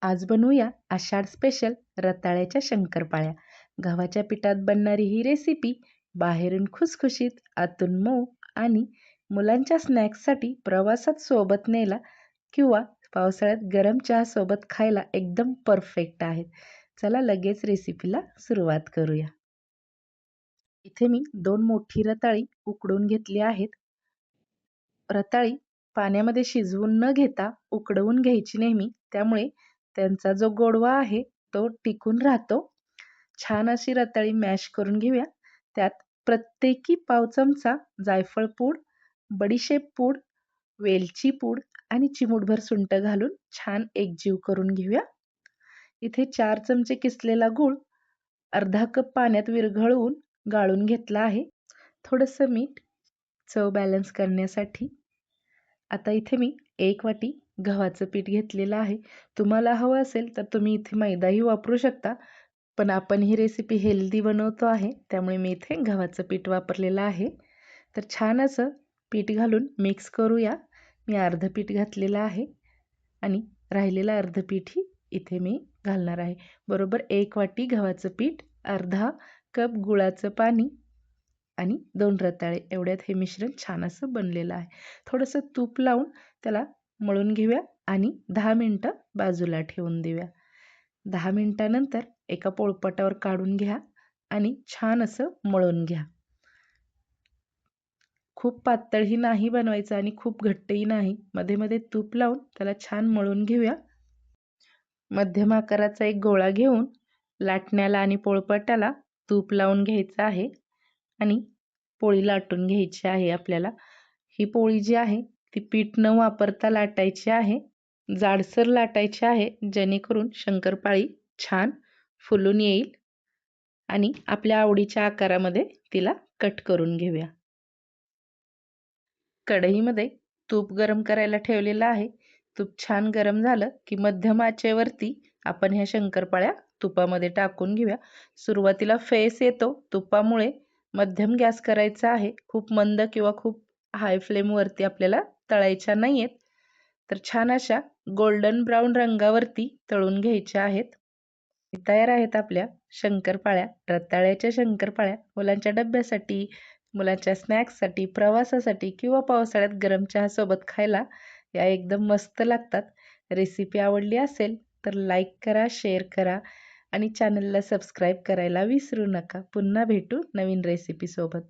आज बनवूया आषाढ स्पेशल रताळ्याच्या शंकरपाळ्या। गव्हाच्या पिठात बनणारी ही रेसिपी बाहेरून खुसखुशीत, आतून मऊ आणि मुलांच्या स्नॅक्ससाठी प्रवासात सोबत न्यायला किंवा पावसाळ्यात गरम चहा सोबत खायला एकदम परफेक्ट आहेत। चला लगेच रेसिपीला सुरुवात करूया। इथे मी 2 मोठी रताळी उकडून घेतली आहेत। रताळी पाण्यामध्ये शिजवून न घेता उकडवून घ्यायची नेहमी, त्यामुळे त्यांचा जो गोडवा आहे तो टिकून राहतो। छान अशी रताळी मॅश करून घेऊया। त्यात प्रत्येकी पाव चमचा जायफळ पूड, बडीशेप पूड, वेलची पूड आणि चिमूटभर सुंठ घालून छान एकजीव करून घेऊया। इथे 4 चमचे किसलेला गूळ अर्धा कप पाण्यात विरघळवून गाळून घेतला आहे। थोडंसं मीठ चव बॅलन्स करण्यासाठी। आता इथे मी 1 वाटी गव्हाचं पीठ घेतलेलं आहे। तुम्हाला हवं असेल तर तुम्ही इथे मैदाही वापरू शकता, पण आपण ही रेसिपी हेल्दी बनवतो आहे, त्यामुळे मी इथे गव्हाचं पीठ वापरलेलं आहे। तर छान असं पीठ घालून मिक्स करूया। मी अर्धं पीठ घातलेलं आहे आणि राहिलेलं अर्धं पीठही इथे मी घालणार आहे। बरोबर 1 वाटी गव्हाचं पीठ, अर्धा कप गुळाचं पाणी आणि 2 रताळे एवढ्यात हे मिश्रण छान असं बनलेलं आहे। थोडंसं तूप लावून त्याला मळून घेऊया आणि 10 मिनिटं बाजूला ठेवून देऊया। 10 मिनिटानंतर एका पोळपाटावर काढून घ्या आणि छान असं मळून घ्या। खूप पातळही नाही बनवायचं आणि खूप घट्टही नाही, मध्ये मध्ये तूप लावून त्याला छान मळून घेऊया। मध्यम आकाराचा एक गोळा घेऊन लाटण्याला आणि पोळपाटाला तूप लावून घ्यायचं आहे आणि पोळी लाटून घ्यायची आहे आपल्याला। ही पोळी जी आहे ती पीठ न वापरता लाटायची आहे, जाडसर लाटायची आहे, जेणेकरून शंकरपाळी छान फुलून येईल आणि आपल्या आवडीच्या आकारामध्ये तिला कट करून घेऊया। कढईमध्ये तूप गरम करायला ठेवलेलं आहे। तूप छान गरम झालं की मध्यम आचेवरती आपण ह्या शंकरपाळ्या तुपामध्ये टाकून घेऊया। सुरुवातीला फेस येतो तुपामुळे मध्यम गॅस करायचा आहे, खूप मंद किंवा खूप हाय फ्लेमवरती आपल्याला तळायच्या नाहीयेत। तर छान अशा गोल्डन ब्राऊन रंगावरती तळून घ्यायच्या आहेत। तयार आहेत आपल्या शंकरपाळ्या, रताळ्याच्या शंकरपाळ्या। मुलांच्या डब्यासाठी, मुलांच्या स्नॅक्ससाठी, प्रवासासाठी किंवा पावसाळ्यात गरम चहासोबत खायला या एकदम मस्त लागतात। रेसिपी आवडली असेल तर लाईक करा, शेअर करा आणि चॅनलला सबस्क्राईब करायला विसरू नका। पुन्हा भेटू नवीन रेसिपीसोबत।